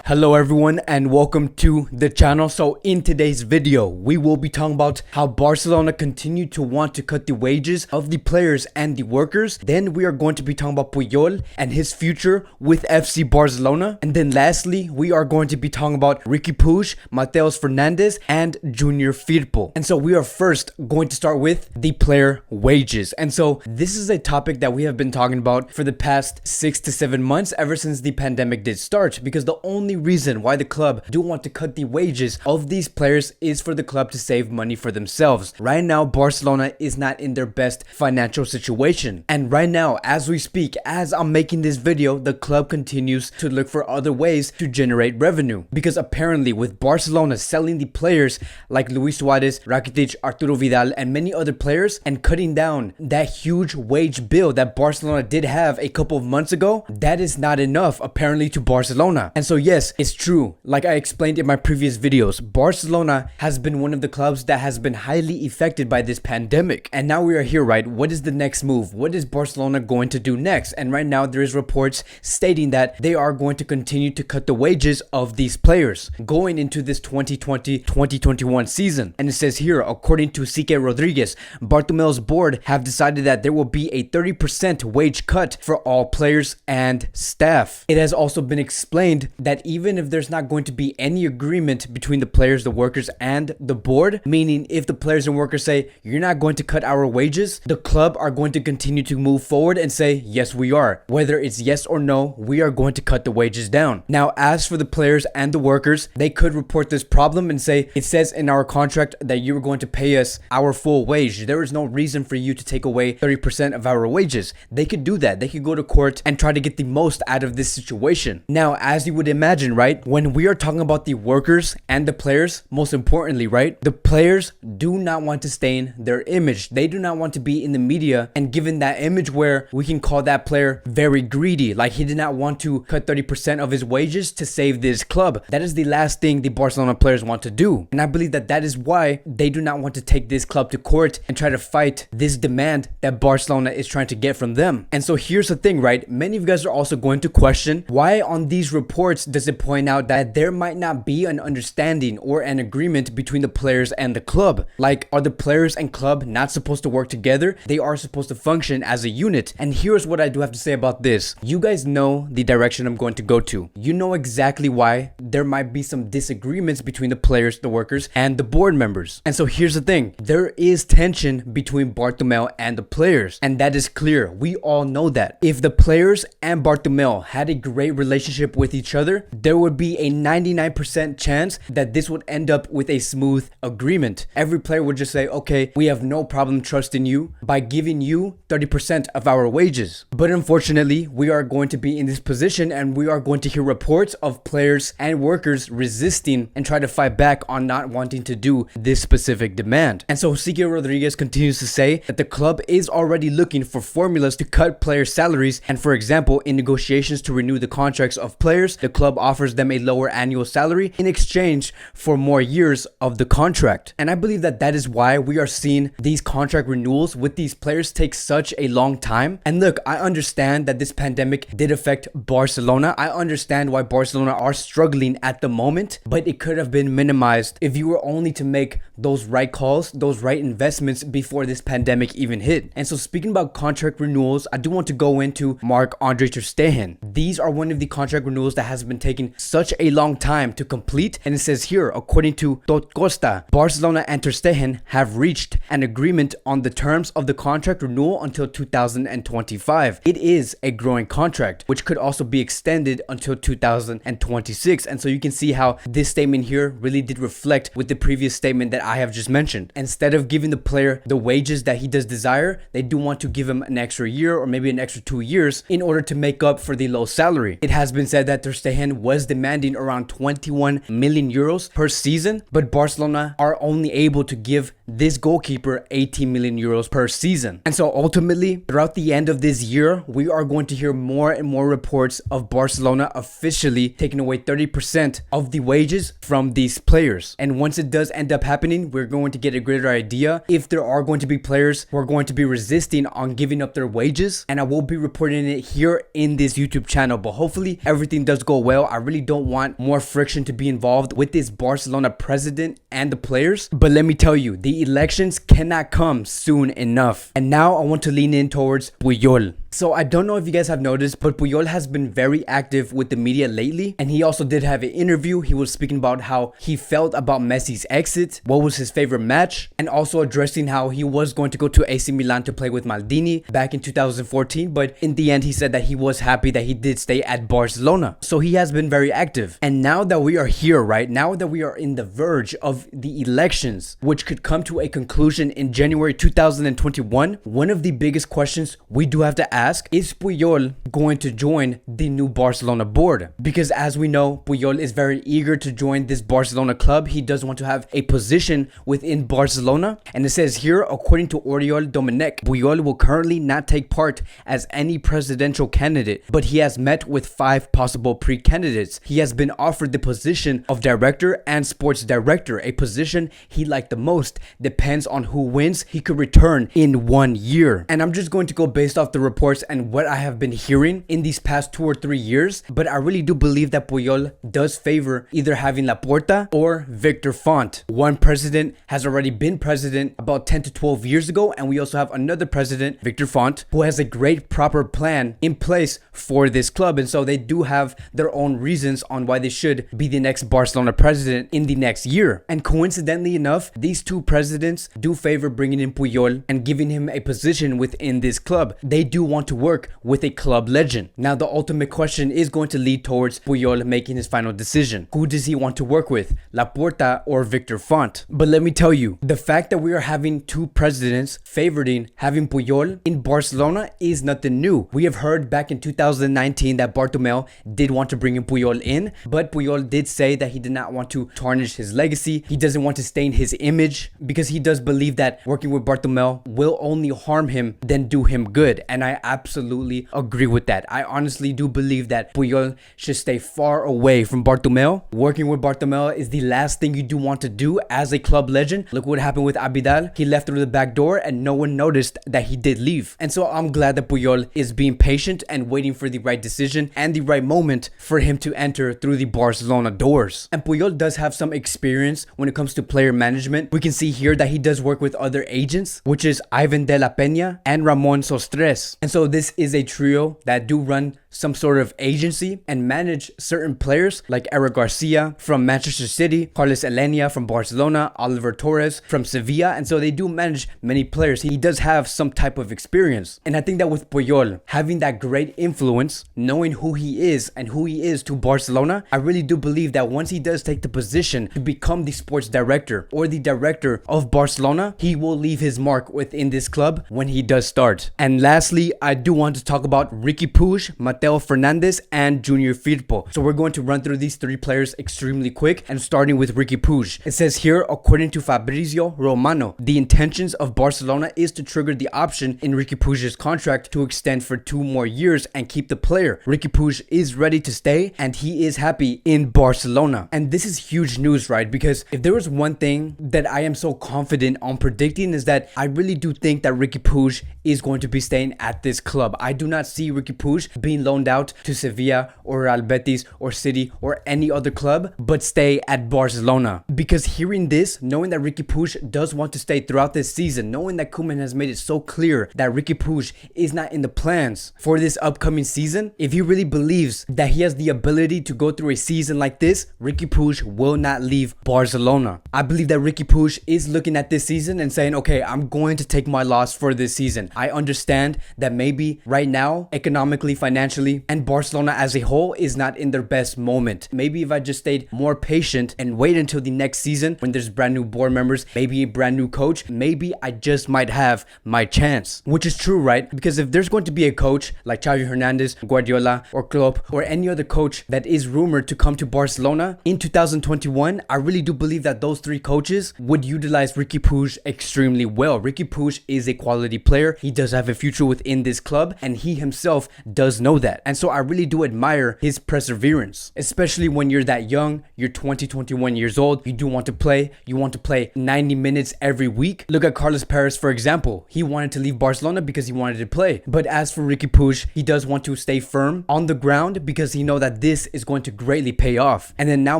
Hello everyone and welcome to the channel. So in today's video, we will be talking about how Barcelona continue to want to cut the wages of the players and the workers. Then we are going to be talking about Puyol and his future with FC Barcelona. And then lastly, we are going to be talking about Riqui Puig, Fernandes and Junior Firpo. And so we are first going to start with the player wages. And so this is a topic that we have been talking about for the past 6 to 7 months ever since the pandemic did start, because the only reason why the club do want to cut the wages of these players is for the club to save money for themselves. Right now, Barcelona is not in their best financial situation. And right now, as we speak, as I'm making this video, the club continues to look for other ways to generate revenue. Because apparently with Barcelona selling the players like Luis Suarez, Rakitic, Arturo Vidal, and many other players, and cutting down that huge wage bill that Barcelona did have a couple of months ago, that is not enough apparently to Barcelona. And so yes, it's true. Like I explained in my previous videos, Barcelona has been one of the clubs that has been highly affected by this pandemic. And now we are here, right? What is the next move? What is Barcelona going to do next? And right now there is reports stating that they are going to continue to cut the wages of these players going into this 2020-2021 season. And it says here, according to Riqui Rodriguez, Bartomeu's board have decided that there will be a 30% wage cut for all players and staff. It has also been explained that even if there's not going to be any agreement between the players, the workers, and the board, meaning if the players and workers say, you're not going to cut our wages, the club are going to continue to move forward and say, yes, we are. Whether it's yes or no, we are going to cut the wages down. Now, as for the players and the workers, they could report this problem and say, it says in our contract that you're going to pay us our full wage. There is no reason for you to take away 30% of our wages. They could do that. They could go to court and try to get the most out of this situation. Now, as you would imagine, right, when we are talking about the workers and the players, most importantly, right, the players do not want to stain their image. They do not want to be in the media and given that image where we can call that player very greedy, like he did not want to cut 30% of his wages to save this club. That is the last thing the Barcelona players want to do. And I believe that that is why they do not want to take this club to court and try to fight this demand that Barcelona is trying to get from them. And so here's the thing, right? Many of you guys are also going to question why on these reports does it point out that there might not be an understanding or an agreement between the players and the club. Like, are the players and club not supposed to work together? They are supposed to function as a unit. And here's what I do have to say about this. You guys know the direction I'm going to go to. You know exactly why there might be some disagreements between the players, the workers, and the board members. And so here's the thing. There is tension between Bartomeu and the players. And that is clear. We all know that. If the players and Bartomeu had a great relationship with each other, there would be a 99% chance that this would end up with a smooth agreement. Every player would just say, okay, we have no problem trusting you by giving you 30% of our wages. But unfortunately, we are going to be in this position and we are going to hear reports of players and workers resisting and try to fight back on not wanting to do this specific demand. And so Riqui Rodriguez continues to say that the club is already looking for formulas to cut player salaries. And for example, in negotiations to renew the contracts of players, the club offers them a lower annual salary in exchange for more years of the contract. And I believe that that is why we are seeing these contract renewals with these players take such a long time. And look, I understand that this pandemic did affect Barcelona. I understand why Barcelona are struggling at the moment, but it could have been minimized if you were only to make those right calls, those right investments before this pandemic even hit. And so speaking about contract renewals, I do want to go into Marc-Andre ter Stegen. These are one of the contract renewals that has been taking such a long time to complete. And it says here, according to Tot Costa, Barcelona and ter Stegen have reached an agreement on the terms of the contract renewal until 2025. It is a growing contract, which could also be extended until 2026. And so you can see how this statement here really did reflect with the previous statement that I have just mentioned. Instead of giving the player the wages that he does desire, they do want to give him an extra year or maybe an extra 2 years in order to make up for the low salary. It has been said that ter Stegen was demanding around 21 million euros per season, but Barcelona are only able to give this goalkeeper 18 million euros per season. And so ultimately, throughout the end of this year, we are going to hear more and more reports of Barcelona officially taking away 30% of the wages from these players. And once it does end up happening, we're going to get a greater idea if there are going to be players who are going to be resisting on giving up their wages. And I will be reporting it here in this YouTube channel, but hopefully everything does go well. I I really don't want more friction to be involved with this Barcelona president and the players. But let me tell you, the elections cannot come soon enough. And now I want to lean in towards Puyol. So I don't know if you guys have noticed, but Puyol has been very active with the media lately. And he also did have an interview. He was speaking about how he felt about Messi's exit, what was his favorite match, and also addressing how he was going to go to AC Milan to play with Maldini back in 2014. But in the end, he said that he was happy that he did stay at Barcelona. So he has been very active. And now that we are here, right, now that we are in the verge of the elections, which could come to a conclusion in January 2021, one of the biggest questions we do have to ask, is Puyol going to join the new Barcelona board? Because as we know, Puyol is very eager to join this Barcelona club. He does want to have a position within Barcelona. And it says here, according to Oriol Domènech, Puyol will currently not take part as any presidential candidate, but he has met with 5 possible pre-candidates. He has been offered the position of director and sports director, a position he liked the most. Depends on who wins, he could return in 1 year. And I'm just going to go based off the reports and what I have been hearing in these past 2 or 3 years, but I really do believe that Puyol does favor either having Laporta or Victor Font. One president has already been president about 10 to 12 years ago, and we also have another president, Victor Font, who has a great proper plan in place for this club. And so they do have their own reasons on why they should be the next Barcelona president in the next year. And coincidentally enough, these 2 presidents do favor bringing in Puyol and giving him a position within this club. They do want to work with a club legend. Now the ultimate question is going to lead towards Puyol making his final decision. Who does he want to work with, Laporta or Victor Font? But let me tell you, the fact that we are having 2 presidents favoring having Puyol in Barcelona is nothing new. We have heard back in 2019 that Bartomeu did want to bring in Puyol in, but Puyol did say that he did not want to tarnish his legacy. He doesn't want to stain his image because he does believe that working with Bartomeu will only harm him than do him good. And I absolutely agree with that. I honestly do believe that Puyol should stay far away from Bartomeu. Working with Bartomeu is the last thing you do want to do as a club legend. Look what happened with Abidal. He left through the back door and no one noticed that he did leave. And so I'm glad that Puyol is being patient and waiting for the right decision and the right moment for him to enter through the Barcelona doors. And Puyol does have some experience when it comes to player management. We can see here that he does work with other agents, which is Ivan de la Peña and Ramon Sostres. And so this is a trio that do run some sort of agency and manage certain players like Eric Garcia from Manchester City, Carlos Elenia from Barcelona, Oliver Torres from Sevilla. And so they do manage many players. He does have some type of experience. And I think that with Puyol having that great influence, knowing who he is and who he is to Barcelona, I really do believe that once he does take the position to become the sports director or the director of Barcelona, he will leave his mark within this club when he does start. And lastly, I do want to talk about Riqui Puig, Mateo Fernandes, and Junior Firpo. So we're going to run through these 3 players extremely quick, and starting with Riqui Puig. It says here, according to Fabrizio Romano, the intentions of Barcelona is to trigger the option in Riqui Puig's contract to extend for 2 more years and keep the player. Riqui Puig is ready to stay and he is happy in Barcelona. And this is huge news, right? Because if there was one thing that I am so confident on predicting is that I really do think that Riqui Puig is going to be staying at this club. I do not see Riqui Puig being loaned out to Sevilla or Real Betis or City or any other club, but stay at Barcelona. Because hearing this, knowing that Riqui Puig does want to stay throughout this season, knowing that Koeman has made it so clear that Riqui Puig is not in the plans for this upcoming season, if he really believes that he has the ability to go through a season like this, Riqui Puig will not leave Barcelona. I believe that Riqui Puig is looking at this season and saying, okay, I'm going to take my loss for this season. I understand that maybe right now, economically, financially, and Barcelona as a whole is not in their best moment. Maybe if I just stayed more patient and wait until the next season when there's brand new board members, maybe a brand new coach, maybe I just might have my chance. Which is true, right? Because if there's going to be a coach like Xavi Hernandez, Guardiola, or Klopp, or any other coach that is rumored to come to Barcelona in 2021, I really do believe that those 3 coaches would utilize Riqui Puig extremely well. Riqui Puig is a quality player. He does have a future within this club, and he himself does know that. that. And so I really do admire his perseverance, especially when you're that young, you're 20, 21 years old, you do want to play, you want to play 90 minutes every week. Look at Carlos Perez, for example. He wanted to leave Barcelona because he wanted to play. But as for Riqui Puig, he does want to stay firm on the ground because he knows that this is going to greatly pay off. And then now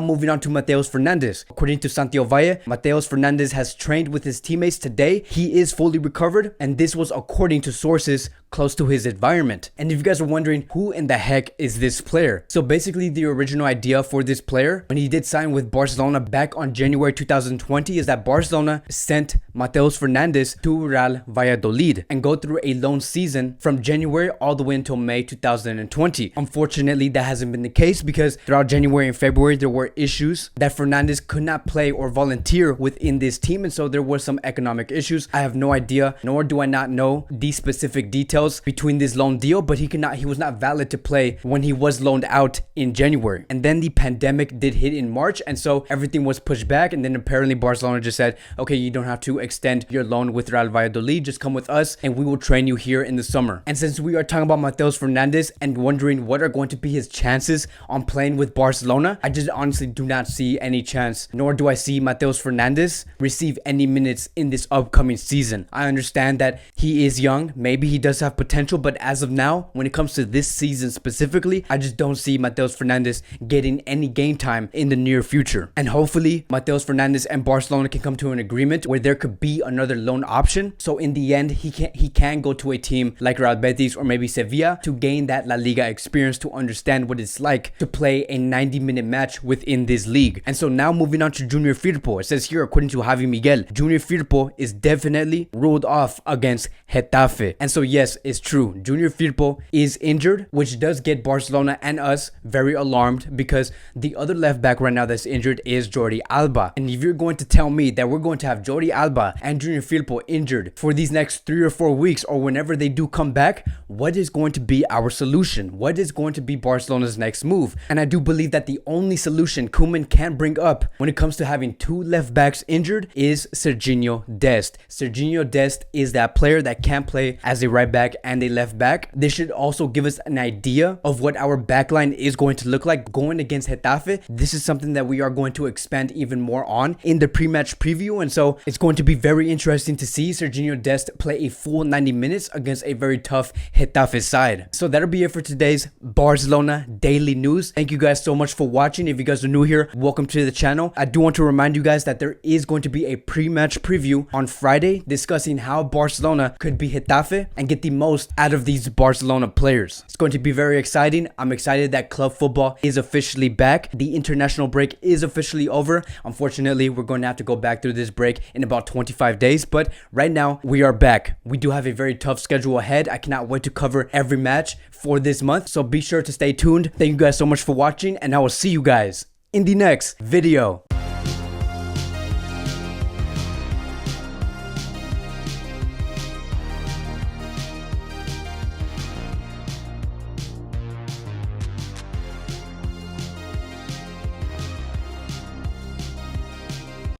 moving on to Mateus Fernandes. According to Santiago Valle, Mateus Fernandes has trained with his teammates today. He is fully recovered, and this was according to sources close to his environment. And if you guys are wondering, who in the heck is this player? So basically the original idea for this player when he did sign with Barcelona back on January 2020 is that Barcelona sent Mateus Fernandes to Real Valladolid and go through a loan season from January all the way until May 2020. Unfortunately, that hasn't been the case because throughout January and February there were issues that Fernandes could not play or volunteer within this team, and so there were some economic issues. I have no idea, nor do I not know the specific details between this loan deal, but he was not valid to play when he was loaned out in January. And then the pandemic did hit in March, and so everything was pushed back, and then apparently Barcelona just said, okay, you don't have to extend your loan with Real Valladolid, just come with us and we will train you here in the summer. And since we are talking about Mateus Fernandes and wondering what are going to be his chances on playing with Barcelona, I just honestly do not see any chance, nor do I see Mateus Fernandes receive any minutes in this upcoming season. I understand that he is young, maybe he does have potential, but as of now, when it comes to this season specifically, I just don't see Mateus Fernandes getting any game time in the near future. And hopefully Mateus Fernandes and Barcelona can come to an agreement where there could be another loan option, so in the end he can go to a team like Real Betis or maybe Sevilla to gain that La Liga experience, to understand what it's like to play a 90-minute match within this league. And so now moving on to Junior Firpo, it says here according to Javi Miguel, Junior Firpo is definitely ruled off against Getafe. And so yes, it's true, Junior Firpo is injured, which does get Barcelona and us very alarmed because the other left back right now that's injured is Jordi Alba. And if you're going to tell me that we're going to have Jordi Alba and Junior Firpo injured for these next 3 or 4 weeks or whenever they do come back, what is going to be our solution? What is going to be Barcelona's next move? And I do believe that the only solution Koeman can bring up when it comes to having 2 left backs injured is Serginho Dest. Serginho Dest is that player that can play as a right back and a left back. This should also give us an idea of what our backline is going to look like going against Getafe. This is something that we are going to expand even more on in the pre-match preview, and so it's going to be very interesting to see Serginho Dest play a full 90 minutes against a very tough Getafe side. So that'll be it for today's Barcelona daily news. Thank you guys so much for watching. If you guys are new here, welcome to the channel. I do want to remind you guys that there is going to be a pre-match preview on Friday discussing how Barcelona could be Getafe and get the most out of these Barcelona players. It's going to be very exciting. I'm excited that club football is officially back. The international break is officially over. Unfortunately, we're going to have to go back through this break in about 25 days, but right now we are back. We do have a very tough schedule ahead. I cannot wait to cover every match for this month, so be sure to stay tuned. Thank you guys so much for watching, and I will see you guys in the next video.